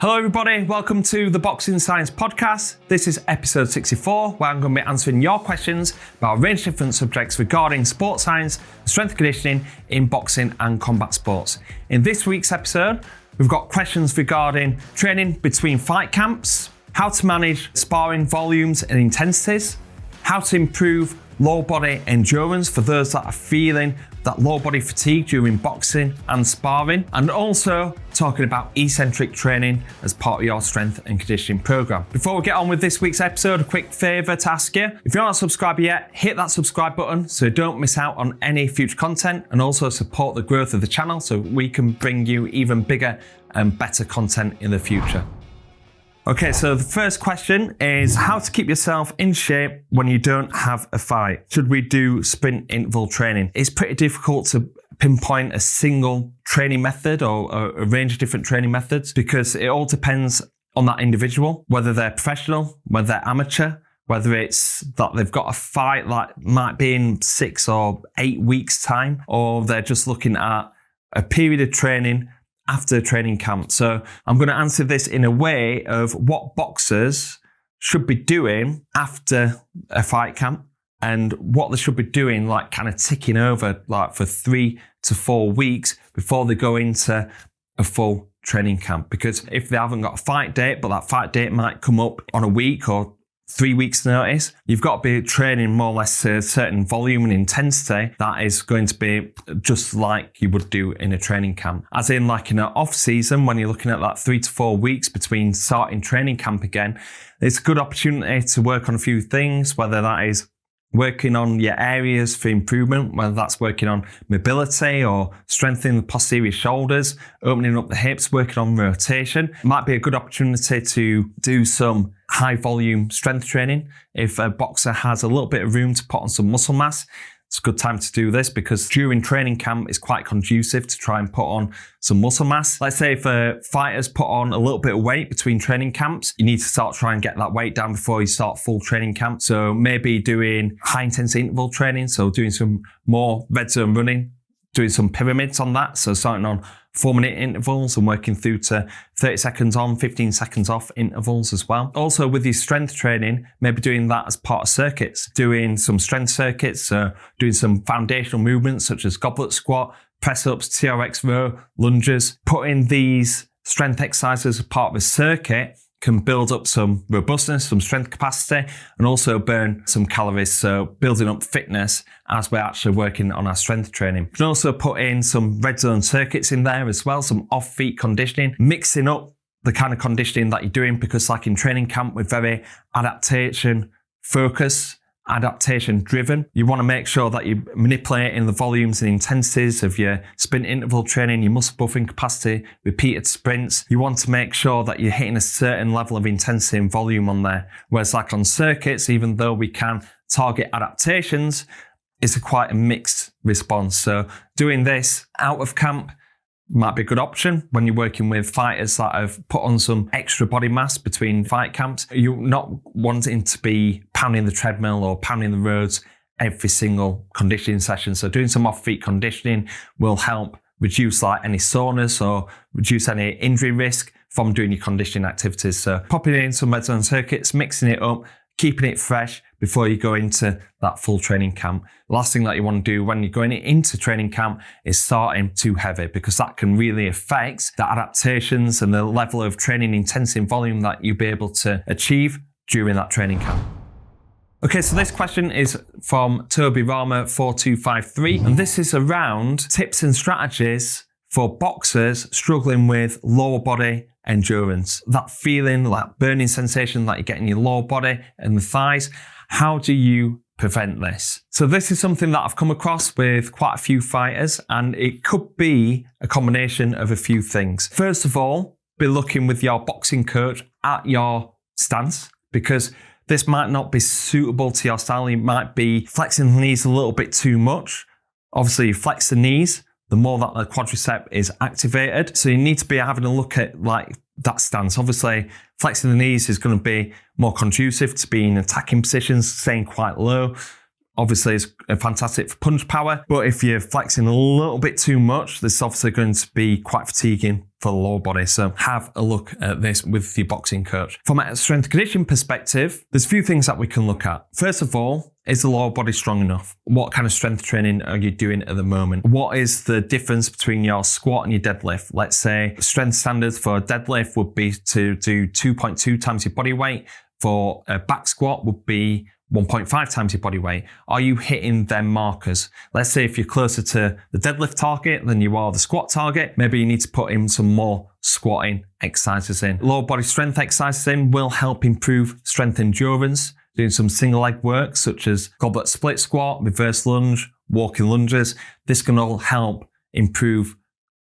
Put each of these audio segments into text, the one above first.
Hello everybody, welcome to the Boxing Science Podcast. This is episode 64, where I'm going to be answering your questions about a range of different subjects regarding sports science, strength and conditioning in boxing and combat sports. In this week's episode, we've got questions regarding training between fight camps, how to manage sparring volumes and intensities, how to improve lower body endurance for those that are feeling that lower body fatigue during boxing and sparring, and also talking about eccentric training as part of your strength and conditioning program. Before we get on with this week's episode, a quick favor to ask you. If you're not a subscriber yet, hit that subscribe button so you don't miss out on any future content, and also support the growth of the channel so we can bring you even bigger and better content in the future. Okay, so the first question is how to keep yourself in shape when you don't have a fight. Should we do sprint interval training? It's pretty difficult to pinpoint a single training method or a range of different training methods because it all depends on that individual, whether they're professional, whether they're amateur, whether it's that they've got a fight that might be in 6 or 8 weeks' time, or they're just looking at a period of training after training camp. So I'm going to answer this in a way of what boxers should be doing after a fight camp and what they should be doing, like kind of ticking over like for 3 to 4 weeks before they go into a full training camp. Because if they haven't got a fight date, but that fight date might come up on a week or 3 weeks notice, you've got to be training more or less a certain volume and intensity that is going to be just like you would do in a training camp. As in like in an off season, when you're looking at that 3 to 4 weeks between starting training camp again, it's a good opportunity to work on a few things, whether that is working on your areas for improvement, whether that's working on mobility or strengthening the posterior shoulders, opening up the hips, working on rotation. It might be a good opportunity to do some high volume strength training. If a boxer has a little bit of room to put on some muscle mass, it's a good time to do this because during training camp it's quite conducive to try and put on some muscle mass. Let's say if a fighter's put on a little bit of weight between training camps, you need to start trying to get that weight down before you start full training camp. So maybe doing high intensity interval training, so doing some more red zone running, doing some pyramids on that. So starting on 4-minute intervals and working through to 30 seconds on, 15 seconds off intervals as well. Also with your strength training, maybe doing that as part of circuits, doing some strength circuits, so doing some foundational movements such as goblet squat, press ups, TRX row, lunges. Putting these strength exercises as part of a circuit can build up some robustness, some strength capacity, and also burn some calories. So building up fitness as we're actually working on our strength training. You can also put in some red zone circuits in there as well, some off-feet conditioning, mixing up the kind of conditioning that you're doing, because like in training camp, we're very adaptation focused, adaptation driven. You want to make sure that you're manipulating the volumes and intensities of your sprint interval training, your muscle buffing capacity, repeated sprints. You want to make sure that you're hitting a certain level of intensity and volume on there. Whereas like on circuits, even though we can target adaptations, it's quite a mixed response. So doing this out of camp might be a good option when you're working with fighters that have put on some extra body mass between fight camps. You're not wanting to be pounding the treadmill or pounding the roads every single conditioning session. So doing some off-feet conditioning will help reduce like any soreness or reduce any injury risk from doing your conditioning activities. So popping in some red zone circuits, mixing it up, keeping it fresh before you go into that full training camp. Last thing that you want to do when you're going into training camp is starting too heavy, because that can really affect the adaptations and the level of training intensity and volume that you'll be able to achieve during that training camp. Okay, so this question is from Toby Rama 4253, and this is around tips and strategies for boxers struggling with lower body endurance. That feeling, that burning sensation that you get in your lower body and the thighs. How do you prevent this? So this is something that I've come across with quite a few fighters, and it could be a combination of a few things. First of all, be looking with your boxing coach at your stance, because this might not be suitable to your style. You might be flexing the knees a little bit too much. Obviously, you flex the knees, the more that the quadricep is activated. So you need to be having a look at like that stance. Obviously, flexing the knees is going to be more conducive to being in attacking positions, staying quite low, obviously is fantastic for punch power, but if you're flexing a little bit too much, this is obviously going to be quite fatiguing for the lower body. So have a look at this with your boxing coach. From a strength and conditioning perspective, there's a few things that we can look at. First of all, is the lower body strong enough? What kind of strength training are you doing at the moment? What is the difference between your squat and your deadlift? Let's say strength standards for a deadlift would be to do 2.2 times your body weight. For a back squat would be 1.5 times your body weight. Are you hitting them markers? Let's say if you're closer to the deadlift target than you are the squat target, maybe you need to put in some more squatting exercises in. Lower body strength exercises in will help improve strength endurance, doing some single leg work such as goblet split squat, reverse lunge, walking lunges. This can all help improve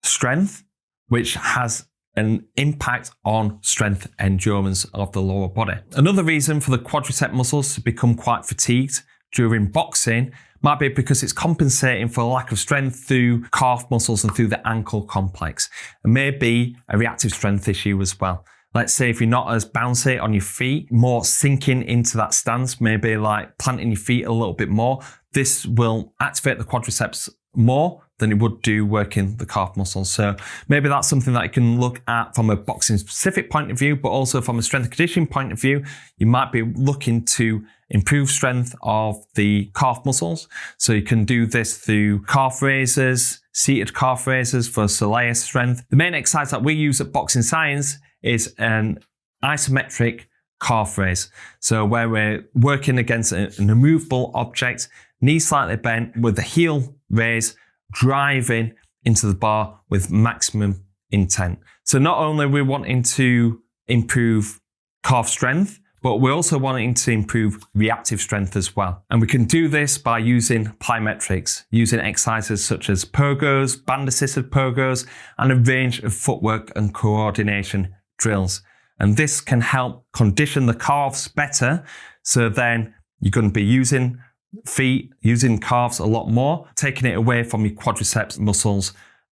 strength, which has an impact on strength endurance of the lower body. Another reason for the quadricep muscles to become quite fatigued during boxing might be because it's compensating for a lack of strength through calf muscles and through the ankle complex. It may be a reactive strength issue as well. Let's say if you're not as bouncy on your feet, more sinking into that stance, maybe like planting your feet a little bit more, this will activate the quadriceps more than it would do working the calf muscles. So maybe that's something that you can look at from a boxing specific point of view, but also from a strength and conditioning point of view, you might be looking to improve strength of the calf muscles. So you can do this through calf raises, seated calf raises for soleus strength. The main exercise that we use at Boxing Science is an isometric calf raise. So where we're working against an immovable object, knees slightly bent with the heel raise, driving into the bar with maximum intent. So not only are we wanting to improve calf strength, but we're also wanting to improve reactive strength as well. And we can do this by using plyometrics, using exercises such as pogos, band-assisted pogos, and a range of footwork and coordination drills. And this can help condition the calves better. So then you're going to be using feet, using calves a lot more, taking it away from your quadriceps muscles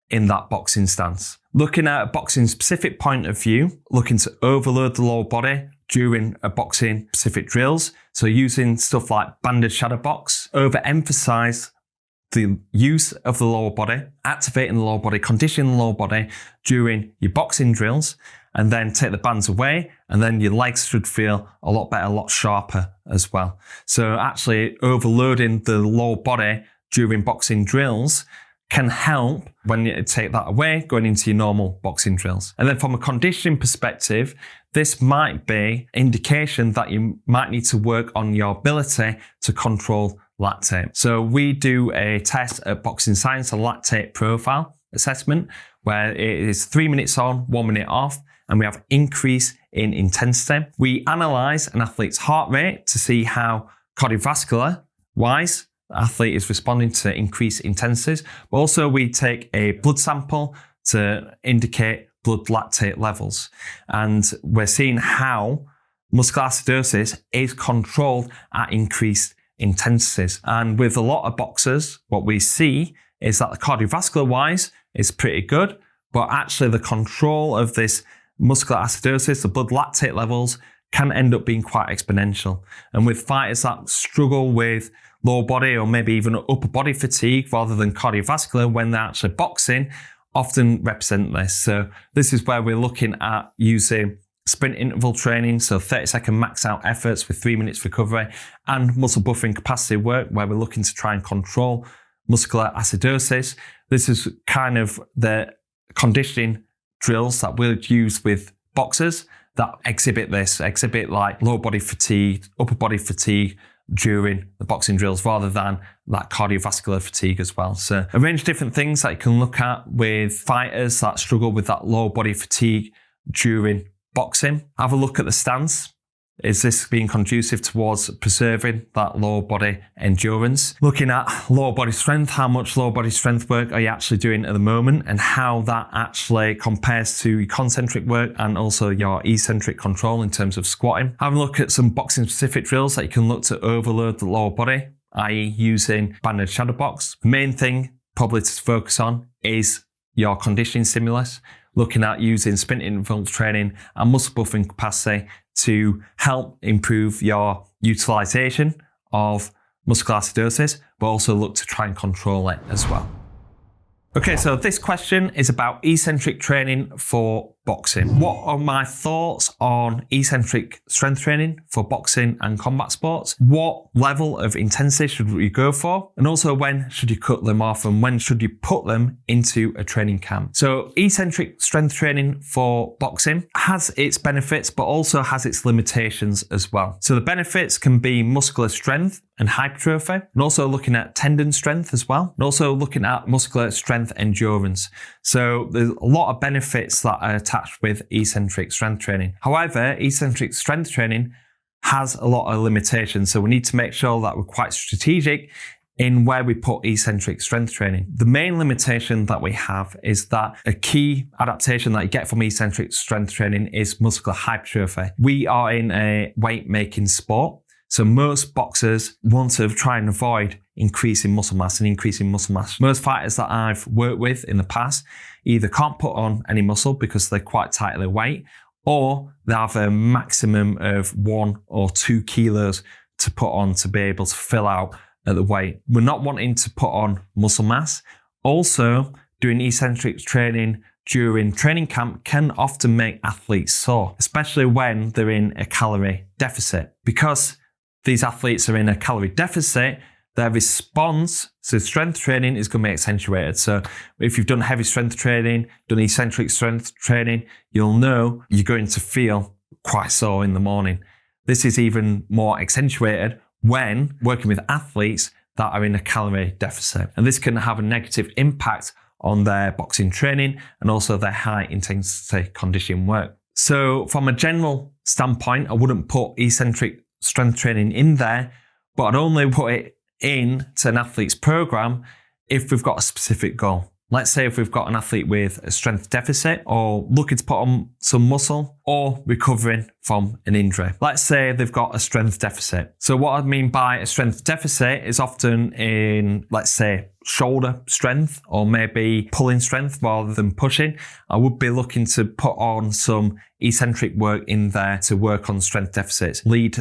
in that boxing stance. Looking at a boxing specific point of view, looking to overload the lower body during a boxing specific drills. So using stuff like banded shadow box, overemphasize the use of the lower body, activating the lower body, conditioning the lower body during your boxing drills, and then take the bands away, and then your legs should feel a lot better, a lot sharper as well. So actually overloading the lower body during boxing drills can help when you take that away, going into your normal boxing drills. And then from a conditioning perspective, this might be indication that you might need to work on your ability to control lactate. So we do a test at Boxing Science, a lactate profile assessment, where it is 3 minutes on, 1 minute off, and we have increase in intensity. We analyze an athlete's heart rate to see how cardiovascular wise the athlete is responding to increased intensities. But also we take a blood sample to indicate blood lactate levels. And we're seeing how muscular acidosis is controlled at increased intensities. And with a lot of boxers, what we see is that the cardiovascular wise is pretty good, but actually the control of this muscular acidosis, the blood lactate levels, can end up being quite exponential. And with fighters that struggle with lower body or maybe even upper body fatigue rather than cardiovascular when they're actually boxing, often represent this. So this is where we're looking at using sprint interval training, so 30-second max out efforts with 3 minutes recovery, and muscle buffering capacity work where we're looking to try and control muscular acidosis. This is kind of the conditioning drills that we'll use with boxers that exhibit like lower body fatigue, upper body fatigue during the boxing drills rather than that cardiovascular fatigue as well. So a range of different things that you can look at with fighters that struggle with that lower body fatigue during boxing. Have a look at the stance. Is this being conducive towards preserving that lower body endurance? Looking at lower body strength, how much lower body strength work are you actually doing at the moment and how that actually compares to your concentric work and also your eccentric control in terms of squatting. Have a look at some boxing specific drills that you can look to overload the lower body, i.e. using banded shadow box. The main thing probably to focus on is your conditioning stimulus, looking at using sprint interval training and muscle buffering capacity to help improve your utilization of muscular acidosis, but also look to try and control it as well. Okay, so this question is about eccentric training for boxing. What are my thoughts on eccentric strength training for boxing and combat sports? What level of intensity should we go for? And also, when should you cut them off and when should you put them into a training camp? So eccentric strength training for boxing has its benefits, but also has its limitations as well. So the benefits can be muscular strength and hypertrophy, and also looking at tendon strength as well, and also looking at muscular strength endurance. So there's a lot of benefits that are attached with eccentric strength training. However, eccentric strength training has a lot of limitations, so we need to make sure that we're quite strategic in where we put eccentric strength training. The main limitation that we have is that a key adaptation that you get from eccentric strength training is muscular hypertrophy. We are in a weight-making sport, so most boxers want to try and avoid increasing muscle mass and increasing muscle mass. Most fighters that I've worked with in the past either can't put on any muscle because they're quite tight at their weight, or they have a maximum of 1 or 2 kilos to put on to be able to fill out at the weight. We're not wanting to put on muscle mass. Also, doing eccentric training during training camp can often make athletes sore, especially when they're in a calorie deficit. Because these athletes are in a calorie deficit, their response to strength training is going to be accentuated. So if you've done heavy strength training, done eccentric strength training, you'll know you're going to feel quite sore in the morning. This is even more accentuated when working with athletes that are in a calorie deficit. And this can have a negative impact on their boxing training and also their high intensity conditioning work. So from a general standpoint, I wouldn't put eccentric strength training in there, but I'd only put it into an athlete's program if we've got a specific goal. Let's say if we've got an athlete with a strength deficit or looking to put on some muscle or recovering from an injury. Let's say they've got a strength deficit. So what I mean by a strength deficit is often in, let's say, shoulder strength or maybe pulling strength rather than pushing. I would be looking to put on some eccentric work in there to work on strength deficits. Lead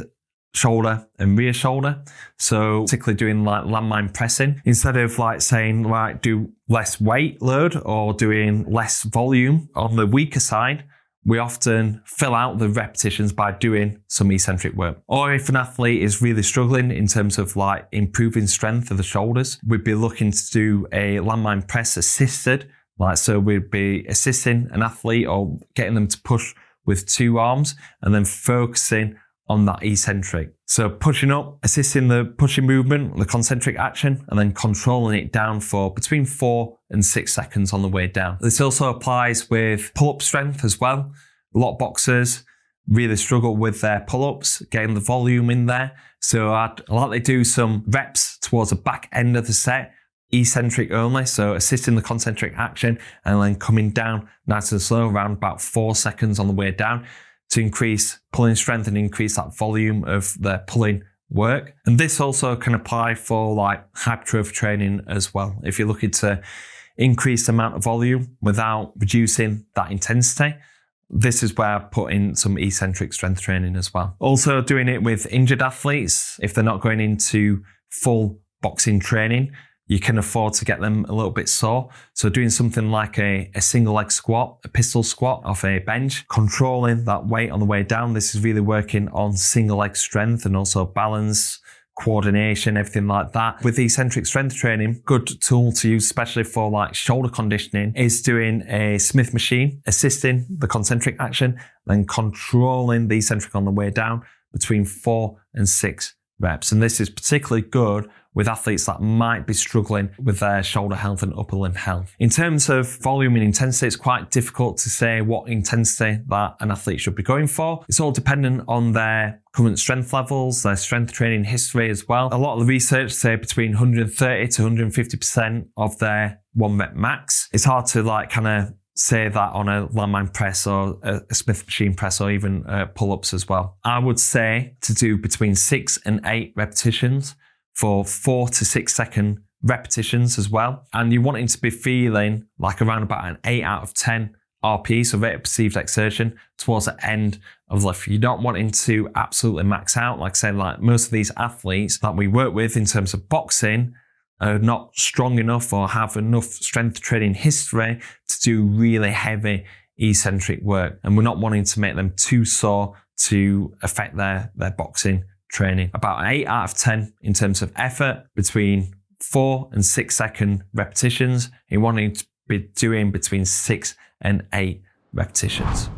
shoulder and rear shoulder. So particularly doing like landmine pressing, instead of like saying like do less weight load or doing less volume on the weaker side, we often fill out the repetitions by doing some eccentric work. Or if an athlete is really struggling in terms of like improving strength of the shoulders, we'd be looking to do a landmine press assisted. Like, so we'd be assisting an athlete or getting them to push with 2 arms and then focusing on that eccentric. So pushing up, assisting the pushing movement, the concentric action, and then controlling it down for between 4 and 6 seconds on the way down. This also applies with pull-up strength as well. A lot of boxers really struggle with their pull-ups, getting the volume in there. So I'd likely do some reps towards the back end of the set, eccentric only, so assisting the concentric action and then coming down nice and slow around about 4 seconds on the way down, to increase pulling strength and increase that volume of the pulling work. And this also can apply for like hypertrophy training as well. If you're looking to increase the amount of volume without reducing that intensity, this is where I put in some eccentric strength training as well. Also doing it with injured athletes, if they're not going into full boxing training, you can afford to get them a little bit sore. So doing something like a single leg squat, a pistol squat off a bench, controlling that weight on the way down. This is really working on single leg strength and also balance, coordination, everything like that. With eccentric strength training, good tool to use, especially for like shoulder conditioning, is doing a Smith machine, assisting the concentric action, then controlling the eccentric on the way down between 4 and 6 reps. And this is particularly good with athletes that might be struggling with their shoulder health and upper limb health. In terms of volume and intensity, it's quite difficult to say what intensity that an athlete should be going for. It's all dependent on their current strength levels, their strength training history as well. A lot of the research say between 130 to 150% of their 1 rep max. It's hard to like kind of say that on a landmine press or a Smith machine press or even pull-ups as well. I would say to do between 6 and 8 repetitions for 4 to 6 second repetitions as well. And you're wanting to be feeling like around about an 8 out of 10 RP, so rate of perceived exertion, towards the end of the lift. You're not wanting to absolutely max out. Like I said, like most of these athletes that we work with in terms of boxing are not strong enough or have enough strength training history to do really heavy eccentric work. And we're not wanting to make them too sore to affect their boxing training. About 8 out of 10 in terms of effort, between 4 and 6 second repetitions. You're wanting to be doing between 6 and 8 repetitions.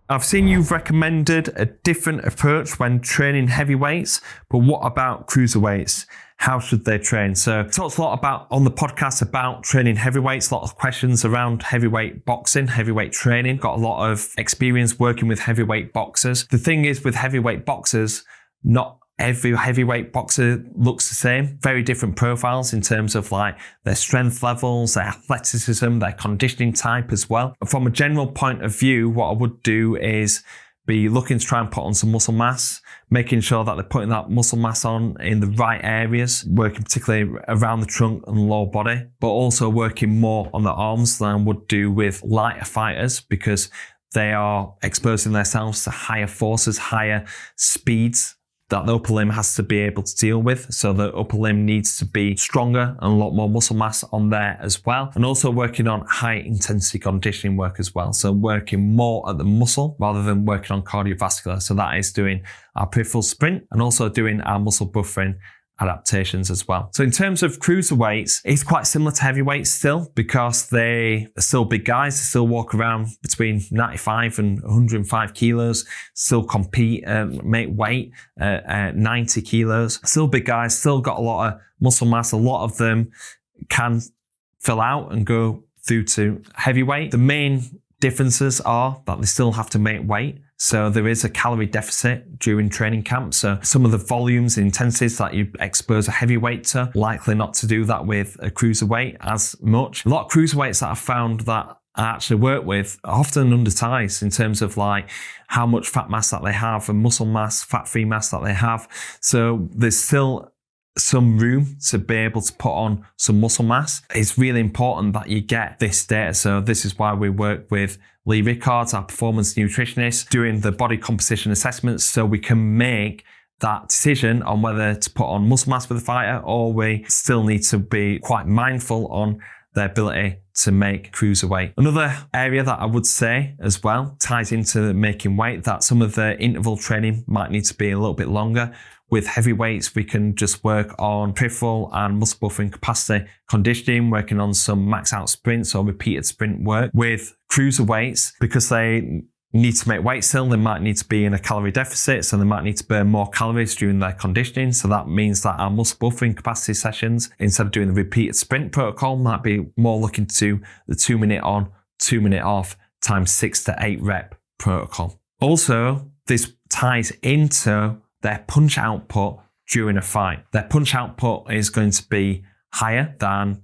I've seen you've recommended a different approach when training heavyweights, but what about cruiserweights? How should they train? So talked a lot about on the podcast about training heavyweights, a lot of questions around heavyweight boxing, heavyweight training. Got a lot of experience working with heavyweight boxers. The thing is with heavyweight boxers, not every heavyweight boxer looks the same. Very different profiles in terms of like their strength levels, their athleticism, their conditioning type as well. From a general point of view, what I would do is be looking to try and put on some muscle mass, making sure that they're putting that muscle mass on in the right areas, working particularly around the trunk and lower body, but also working more on the arms than I would do with lighter fighters, because they are exposing themselves to higher forces, higher speeds that the upper limb has to be able to deal with. So the upper limb needs to be stronger and a lot more muscle mass on there as well. And also working on high intensity conditioning work as well. So working more at the muscle rather than working on cardiovascular. So that is doing our peripheral sprint and also doing our muscle buffering adaptations as well. So in terms of cruiserweights, it's quite similar to heavyweights still, because they are still big guys. They still walk around between 95 and 105 kilos, still compete, make weight at 90 kilos. Still big guys, still got a lot of muscle mass. A lot of them can fill out and go through to heavyweight. The main differences are that they still have to make weight. So there is a calorie deficit during training camp. So some of the volumes and intensities that you expose a heavyweight to, likely not to do that with a cruiserweight as much. A lot of cruiserweights that I've found that I actually work with are often undersized in terms of like how much fat mass that they have and muscle mass, fat-free mass that they have. So there's still some room to be able to put on some muscle mass. It's really important that you get this data. So this is why we work with Lee Rickards, our performance nutritionist, doing the body composition assessments so we can make that decision on whether to put on muscle mass for the fighter, or we still need to be quite mindful on their ability to make cruiserweight. Another area that I would say as well ties into making weight, that some of the interval training might need to be a little bit longer. With heavyweights, we can just work on peripheral and muscle buffering capacity conditioning, working on some max out sprints or repeated sprint work. With cruiserweights, because they need to make weight still, they might need to be in a calorie deficit, so they might need to burn more calories during their conditioning. So that means that our muscle buffering capacity sessions, instead of doing the repeated sprint protocol, might be more looking to the 2 minute on, 2 minute off times 6 to 8 rep protocol. Also, this ties into their punch output during a fight. Their punch output is going to be higher than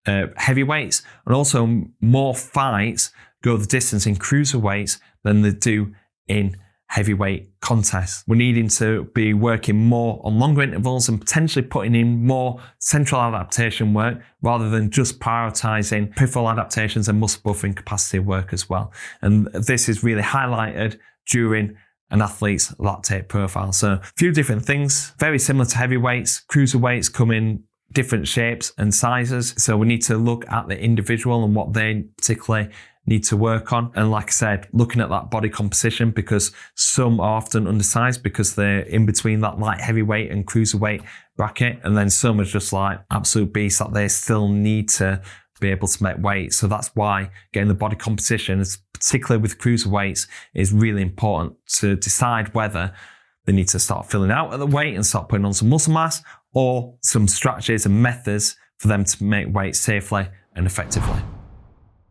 heavyweights, and also more fights go the distance in cruiserweights than they do in heavyweight contests. We're needing to be working more on longer intervals and potentially putting in more central adaptation work rather than just prioritizing peripheral adaptations and muscle buffering capacity work as well. And this is really highlighted during an athlete's lactate profile. So a few different things, very similar to heavyweights. Cruiserweights come in different shapes and sizes. So we need to look at the individual and what they particularly need to work on. And like I said, looking at that body composition, because some are often undersized because they're in between that light heavyweight and cruiserweight bracket. And then some are just like absolute beasts that they still need to be able to make weight. So that's why getting the body composition, particularly with cruiserweights, is really important to decide whether they need to start filling out at the weight and start putting on some muscle mass, or some strategies and methods for them to make weight safely and effectively.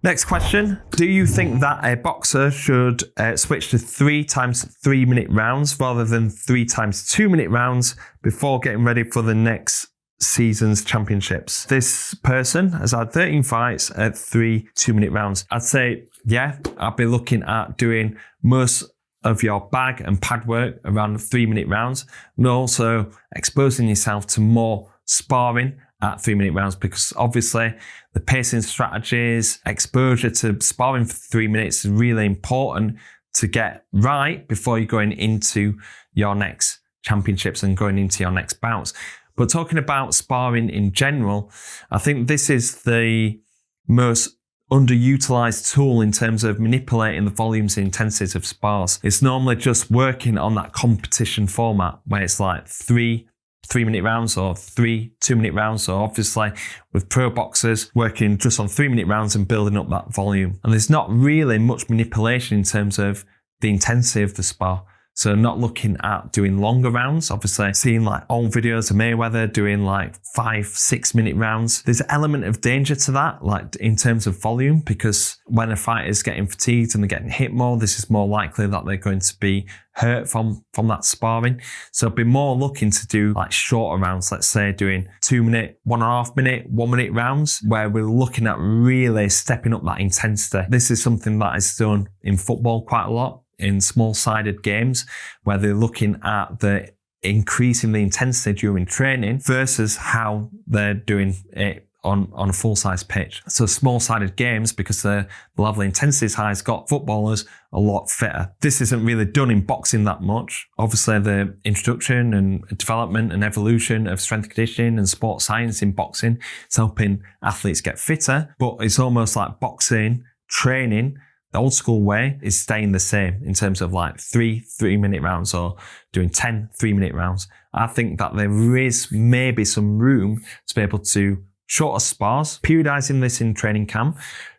Next question. Do you think that a boxer should switch to 3 times 3 minute rounds rather than 3 times 2 minute rounds before getting ready for the next season's championships? This person has had 13 fights at 3 2-minute rounds. I'd say, yeah, I'd be looking at doing most of your bag and pad work around 3-minute rounds, and also exposing yourself to more sparring at 3-minute rounds, because obviously the pacing strategies, exposure to sparring for 3 minutes is really important to get right before you're going into your next championships and going into your next bouts. But talking about sparring in general, I think this is the most underutilized tool in terms of manipulating the volumes and intensities of spars. It's normally just working on that competition format where it's like 3-minute rounds or 3 2-minute rounds. So obviously with pro boxers working just on 3-minute rounds and building up that volume. And there's not really much manipulation in terms of the intensity of the spar. So not looking at doing longer rounds, obviously seeing like old videos of Mayweather doing like 5-6 minute rounds. There's an element of danger to that, like in terms of volume, because when a fighter is getting fatigued and they're getting hit more, this is more likely that they're going to be hurt from that sparring. So be more looking to do like shorter rounds, let's say doing 2-minute, 1.5 minute, 1-minute rounds, where we're looking at really stepping up that intensity. This is something that is done in football quite a lot, in small-sided games, where they're looking at the increasing the intensity during training versus how they're doing it on a full-size pitch. So small-sided games, because the level of intensity is high, has got footballers a lot fitter. This isn't really done in boxing that much. Obviously, the introduction and development and evolution of strength conditioning and sports science in boxing is helping athletes get fitter, but it's almost like boxing training, the old school way, is staying the same in terms of like 3-minute rounds or doing 10 3-minute rounds. I think that there is maybe some room to be able to shorter spars, periodizing this in training camp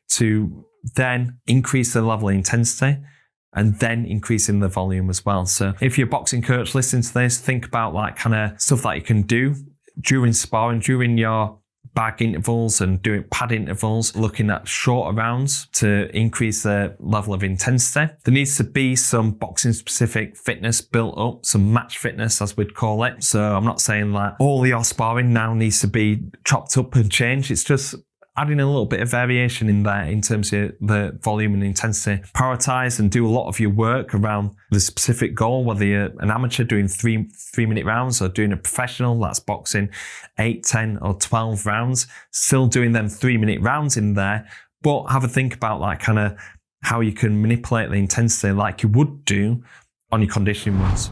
to then increase the level of intensity and then increasing the volume as well. So if you're a boxing coach listening to this, think about like kind of stuff that you can do during sparring, during your bag intervals and doing pad intervals, looking at shorter rounds to increase the level of intensity. There needs to be some boxing specific fitness built up, some match fitness as we'd call it. So I'm not saying that all your sparring now needs to be chopped up and changed. It's just adding a little bit of variation in there in terms of the volume and intensity. Prioritize and do a lot of your work around the specific goal, whether you're an amateur doing 3-minute rounds or doing a professional that's boxing 8, 10 or 12 rounds, still doing them 3-minute rounds in there, but have a think about like kind of how you can manipulate the intensity like you would do on your conditioning runs.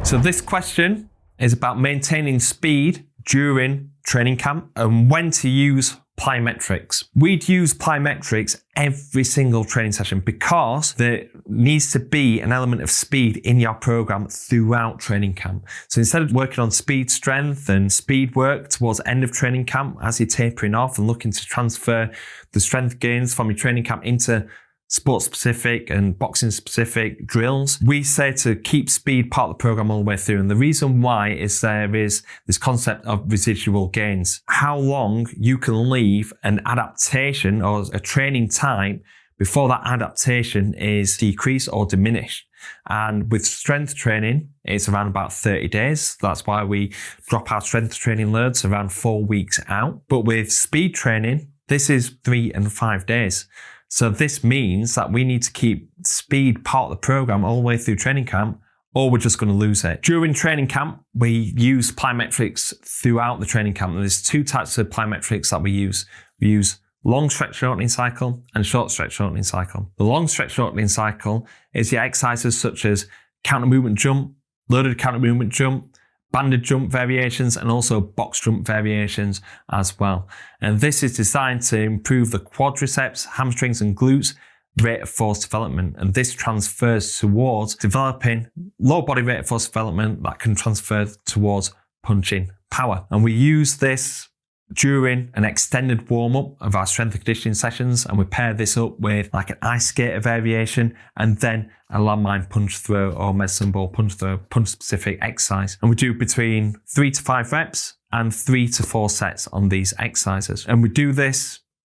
So this question is about maintaining speed during training camp and when to use plyometrics. We'd use plyometrics every single training session because there needs to be an element of speed in your program throughout training camp. So instead of working on speed strength and speed work towards the end of training camp as you're tapering off and looking to transfer the strength gains from your training camp into sport-specific and boxing-specific drills, we say to keep speed part of the program all the way through. And the reason why is there is this concept of residual gains. How long you can leave an adaptation or a training time before that adaptation is decreased or diminished. And with strength training, it's around about 30 days. That's why we drop our strength training loads around 4 weeks out. But with speed training, this is 3 and 5 days. So this means that we need to keep speed part of the program all the way through training camp, or we're just going to lose it. During training camp, we use plyometrics throughout the training camp. There's 2 types of plyometrics that we use. We use long stretch shortening cycle and short stretch shortening cycle. The long stretch shortening cycle is your exercises such as counter movement jump, loaded counter movement jump, banded jump variations, and also box jump variations as well. And this is designed to improve the quadriceps, hamstrings and glutes rate of force development. And this transfers towards developing low body rate of force development that can transfer towards punching power. And we use this during an extended warm-up of our strength and conditioning sessions, and we pair this up with like an ice skater variation and then a landmine punch throw or medicine ball punch throw, punch specific exercise. And we do between 3 to 5 reps and 3 to 4 sets on these exercises. And we do this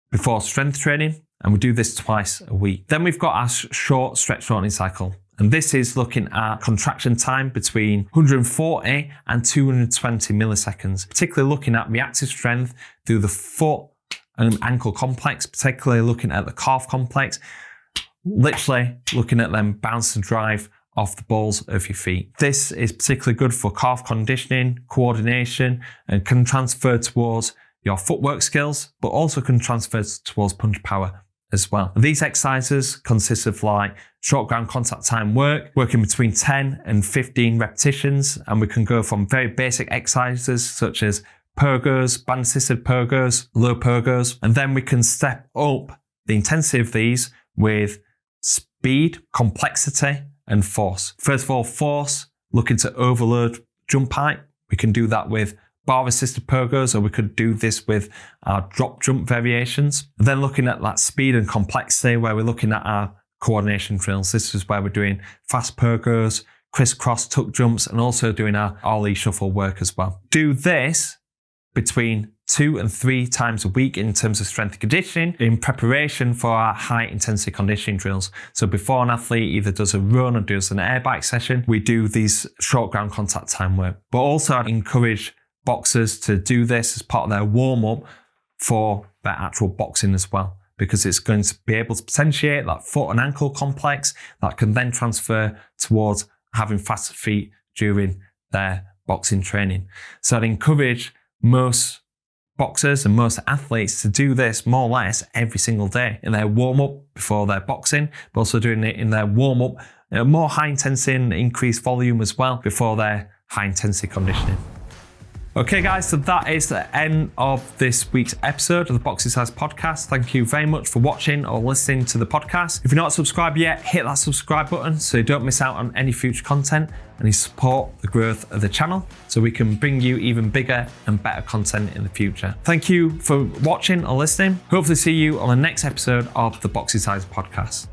before strength training, and we do this twice a week. Then we've got our short stretch shortening cycle. And this is looking at contraction time between 140 and 220 milliseconds, particularly looking at reactive strength through the foot and ankle complex, particularly looking at the calf complex, literally looking at them bounce and drive off the balls of your feet. This is particularly good for calf conditioning, coordination, and can transfer towards your footwork skills, but also can transfer towards punch power as well. These exercises consist of like short ground contact time work, working between 10 and 15 repetitions, and we can go from very basic exercises such as purgos, band-assisted purgos, low purgos, and then we can step up the intensity of these with speed, complexity, and force. First of all, force, looking to overload jump height. We can do that with bar-assisted purgos, or we could do this with our drop jump variations. And then looking at that speed and complexity, where we're looking at our coordination drills. This is where we're doing fast purgos, crisscross tuck jumps, and also doing our ollie shuffle work as well. Do this between 2 and 3 times a week in terms of strength and conditioning in preparation for our high intensity conditioning drills. So before an athlete either does a run or does an air bike session, we do these short ground contact time work. But also I'd encourage boxers to do this as part of their warm-up for their actual boxing as well, because it's going to be able to potentiate that foot and ankle complex that can then transfer towards having faster feet during their boxing training. So I'd encourage most boxers and most athletes to do this more or less every single day in their warm-up before their boxing, but also doing it in their warm-up, more high intensity and increased volume as well before their high intensity conditioning. Okay guys, so that is the end of this week's episode of the Boxing Size Podcast. Thank you very much for watching or listening to the podcast. If you're not subscribed yet, hit that subscribe button so you don't miss out on any future content, and you support the growth of the channel so we can bring you even bigger and better content in the future. Thank you for watching or listening. Hopefully see you on the next episode of the Boxing Size Podcast.